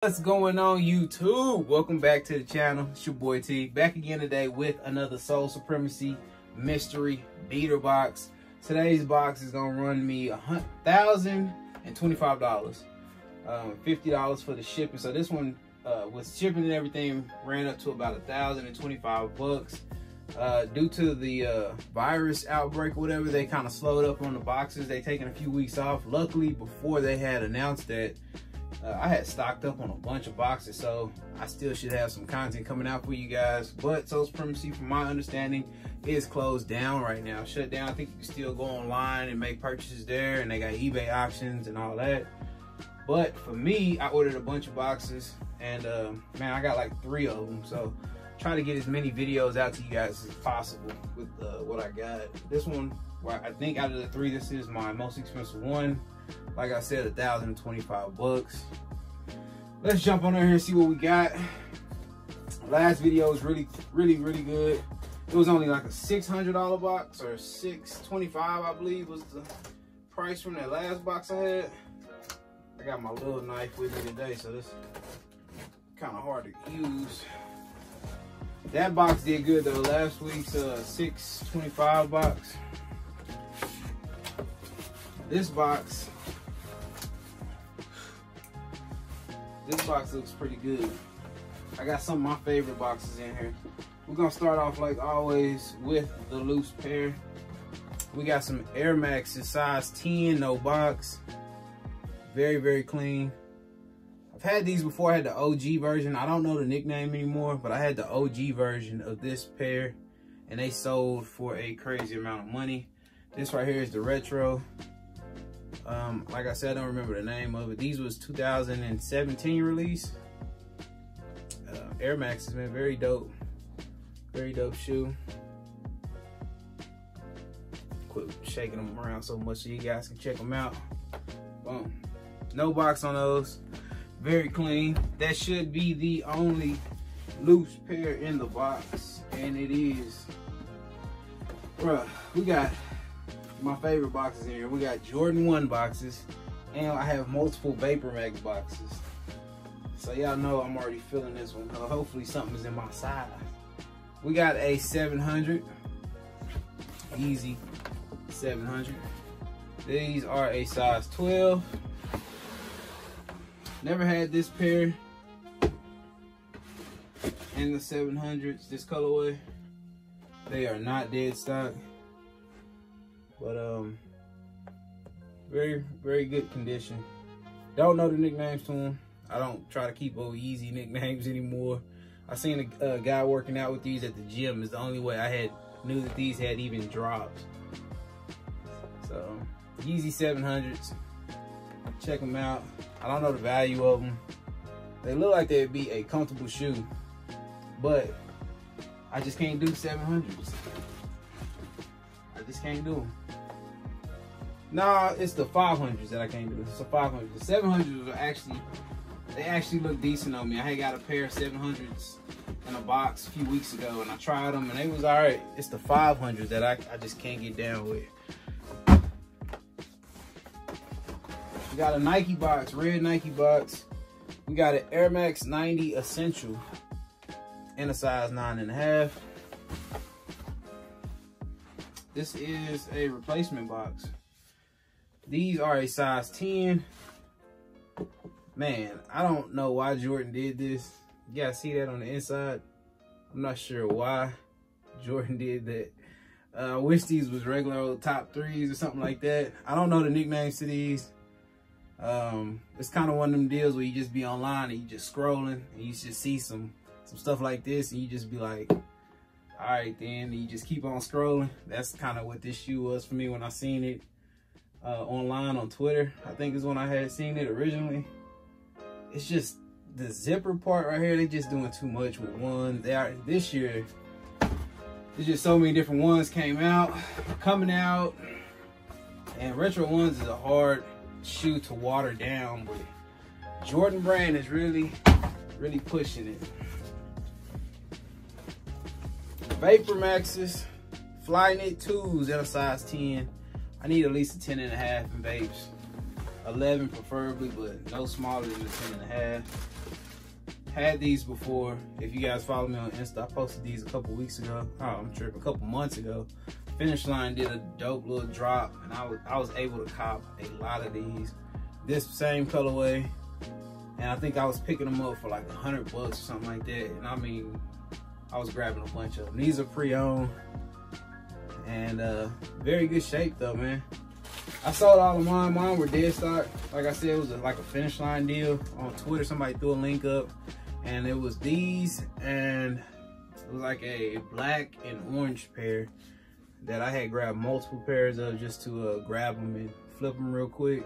What's going on, YouTube? Welcome back to the channel. It's your boy T, back again today with another Soul Supremacy mystery beater box. Today's box is gonna run me $1,025, $50 for the shipping. So this one with shipping and everything ran up to about $1,025. Due to the virus outbreak or whatever, they kind of slowed up on the boxes. They taken a few weeks off. Luckily, before they had announced that, I had stocked up on a bunch of boxes, so I still should have some content coming out for you guys. But Soul Supremacy, from my understanding, is closed down right now, shut down. I think you can still go online and make purchases there, and they got eBay options and all that. But for me, I ordered a bunch of boxes, and man, I got like 3 of them. So try to get as many videos out to you guys as possible with what I got. This one, well, I think out of the 3, this is my most expensive one. Like I said, $1,025. Let's jump on in here and see what we got. Last video was really good. It was only like a $600 box, or $625, I believe was the price from that last box I had. I got my little knife with me today, so this kind of hard to use. That box did good though. Last week's $625 box. This box looks pretty good. I got some of my favorite boxes in here. We're gonna start off like always with the loose pair. We got some Air Maxes, size 10, no box. Very clean. I've had these before. I had the OG version. I don't know the nickname anymore, but I had the OG version of this pair, and they sold for a crazy amount of money. This right here is the retro. Like I said, I don't remember the name of it. These was 2017 release. Air Maxes, man, very dope shoe. Quit shaking them around so much so you guys can check them out. Boom. No box on those. Very clean. That should be the only loose pair in the box, and it is. Bruh, we got my favorite boxes in here. We got Jordan 1 boxes, and I have multiple Vapor Max boxes. So y'all know I'm already feeling this one. Hopefully something is in my size. We got a 700, easy 700. These are a size 12. Never had this pair in the 700s, this colorway. They are not dead stock, but very good condition. Don't know the nicknames to them. I don't try to keep old Yeezy nicknames anymore. I seen a guy working out with these at the gym. Is the only way I knew that these had even dropped. So Yeezy 700s, check them out. I don't know the value of them. They look like they'd be a comfortable shoe, but I just can't do 700s. I just can't do them. Nah, it's the 500s that I can't do. It's a 500. The 700s are they actually look decent on me. I had got a pair of 700s in a box a few weeks ago, and I tried them, and they was all right. It's the 500s that I just can't get down with. We got a Nike box, red Nike box. We got an Air Max 90 Essential in a size 9.5. This is a replacement box. These are a size 10. Man, I don't know why Jordan did this. You guys see that on the inside? I'm not sure why Jordan did that. I wish these was regular old top 3s or something like that. I don't know the nicknames to these. It's kind of one of them deals where you just be online and you just scrolling and you just see some stuff like this, and you just be like, all right then, and you just keep on scrolling. That's kind of what this shoe was for me when I seen it online on Twitter. I think is when I had seen it originally. It's just the zipper part right here. They just doing too much with one. This year, there's just so many different ones coming out, and retro ones is a hard shoe to water down, but Jordan brand is really pushing it. Vapor Maxes, Flyknit 2s in a size 10. I need at least a 10.5 in vapes. 11 preferably, but no smaller than a 10.5. had these before. If you guys follow me on Insta, I posted these a couple weeks ago. Oh, I'm tripping, a couple months ago. Finish Line did a dope little drop, and I was able to cop a lot of these. This same colorway, and I think I was picking them up for like $100 or something like that. And I mean, I was grabbing a bunch of them. These are pre-owned and very good shape though, man. I sold all of mine. Mine were dead stock. Like I said, it was like a Finish Line deal on Twitter. Somebody threw a link up, and it was these, and it was like a black and orange pair that I had grabbed multiple pairs of just to grab them and flip them real quick.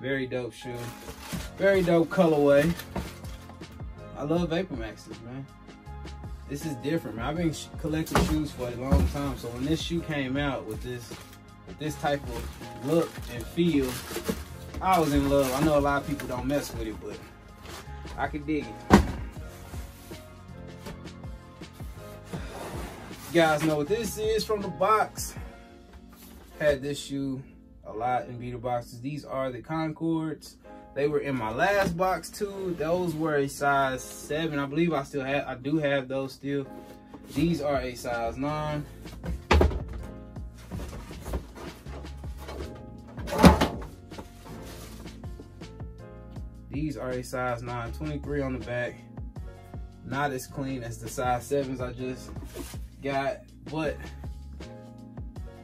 Very dope shoe. Very dope colorway. I love Vapor Maxes, man. This is different, man. I've been collecting shoes for a long time, so when this shoe came out with this type of look and feel, I was in love. I know a lot of people don't mess with it, but I can dig it. You guys know what this is from the box. Had this shoe a lot in beater boxes. These are the Concords. They were in my last box too. Those were a size 7. I believe I do have those still. These are a size 9. These are a size 9, 23 on the back. Not as clean as the size 7s I just got, but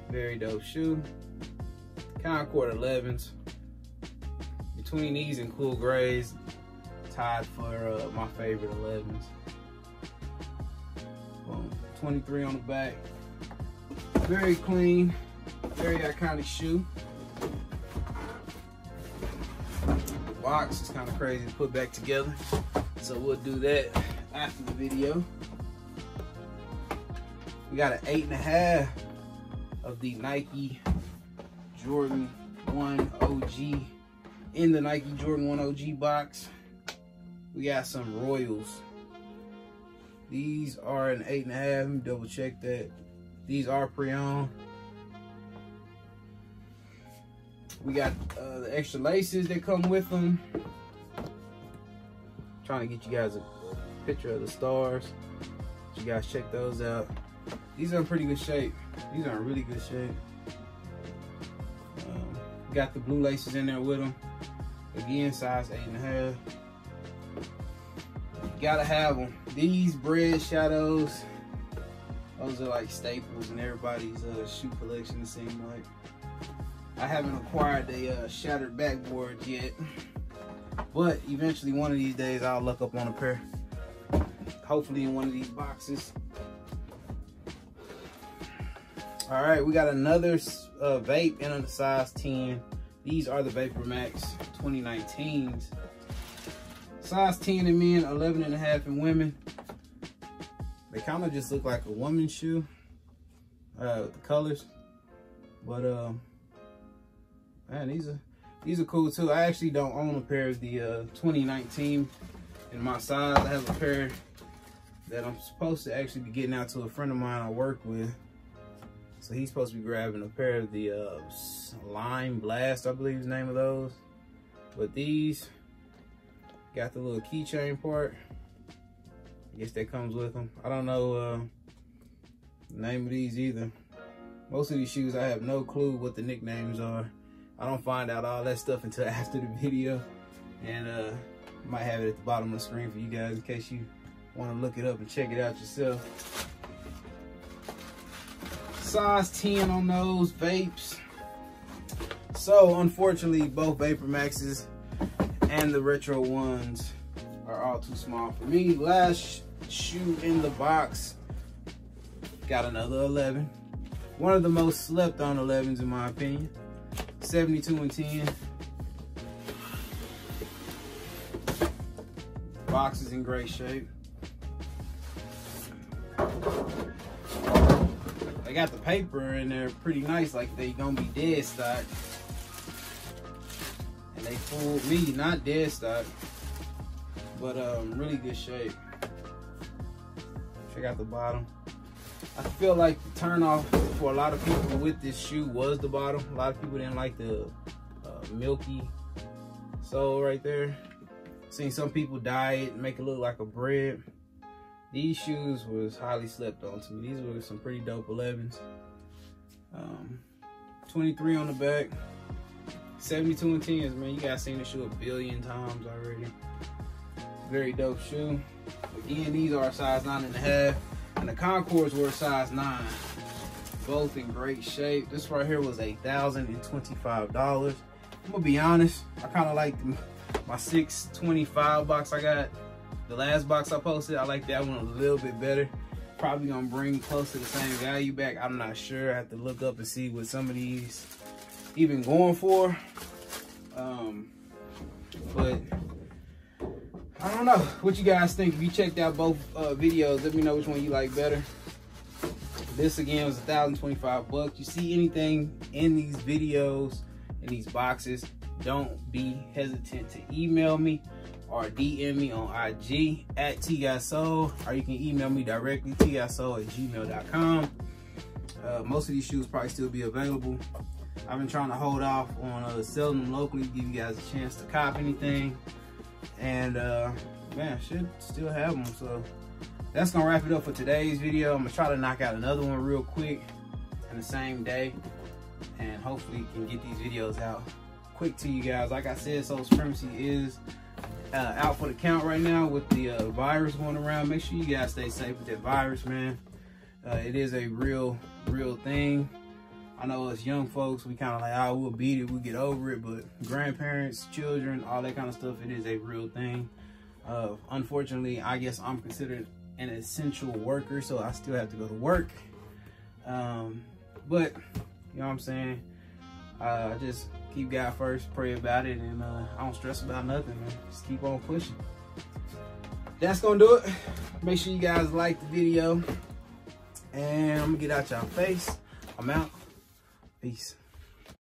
very dope shoe. Concord 11s. Between these and Cool Grays, tied for my favorite 11s. Boom. 23 on the back. Very clean, very iconic shoe. The box is kind of crazy to put back together, so we'll do that after the video. We got an 8.5 of the Nike Jordan 1 OG in the Nike Jordan 1 OG box. We got some Royals. These are an 8.5. Let me double check that. These are pre-owned. We got the extra laces that come with them. Trying to get you guys a picture of the stars. You guys check those out. These are in pretty good shape. These are in really good shape. Got the blue laces in there with them. Again, size 8.5. Gotta have them. These bread shadows, those are like staples in everybody's shoe collection, it seems like. I haven't acquired a shattered backboard yet, but eventually one of these days I'll look up on a pair. Hopefully in one of these boxes. All right, we got another vape in a size 10. These are the Vapor Max 2019s. Size 10 in men, 11.5 in women. They kind of just look like a woman's shoe with the colors. But man, these are cool too. I actually don't own a pair of the 2019 in my size. I have a pair that I'm supposed to actually be getting out to a friend of mine I work with. So he's supposed to be grabbing a pair of the Lime Blast, I believe is the name of those. But these got the little keychain part. I guess that comes with them. I don't know the name of these either. Most of these shoes, I have no clue what the nicknames are. I don't find out all that stuff until after the video. And I might have it at the bottom of the screen for you guys in case you want to look it up and check it out yourself. Size 10 on those vapes. So unfortunately, both Vapor Maxes and the retro ones are all too small for me. Last shoe in the box, got another 11. One of the most slept on 11s in my opinion. 72 and 10. Box is in great shape. They got the paper in there pretty nice, like they gonna be dead stock. And they fooled me, not dead stock, but really good shape. Check out the bottom. I feel like the turn off for a lot of people with this shoe was the bottom. A lot of people didn't like the milky sole right there. Seen some people dye it and make it look like a bread. These shoes was highly slept on to me. These were some pretty dope 11s. 23 on the back. 72 and 10s, man. You guys seen this shoe a billion times already. Very dope shoe. Again, these are a size 9.5, and the Concords were a size 9. Both in great shape. This right here was $1,025. I'm gonna be honest, I kind of like my 625 box I got. The last box I posted, I like that one a little bit better. Probably gonna bring close to the same value back. I'm not sure. I have to look up and see what some of these even going for. But I don't know what you guys think. If you checked out both videos, let me know which one you like better. This again was $1,025. You see anything in these videos, in these boxes, don't be hesitant to email me or DM me on IG at TGOTSOLE, or you can email me directly, tgotsole@gmail.com. Most of these shoes probably still be available. I've been trying to hold off on selling them locally, give you guys a chance to cop anything. And man, should still have them. So that's gonna wrap it up for today's video. I'm gonna try to knock out another one real quick in the same day, and hopefully can get these videos out quick to you guys. Like I said, Soul Supremacy is out for the count right now with the virus going around. Make sure you guys stay safe with that virus, man. It is a real thing. I know as young folks, we kind of like, oh, we'll beat it, we'll get over it, but grandparents, children, all that kind of stuff, it is a real thing. Unfortunately, I guess I'm considered an essential worker, so I still have to go to work. But, you know what I'm saying? Just keep God first, pray about it, and I don't stress about nothing, man. Just keep on pushing. That's gonna do it. Make sure you guys like the video, and I'm gonna get out y'all face. I'm out. Peace.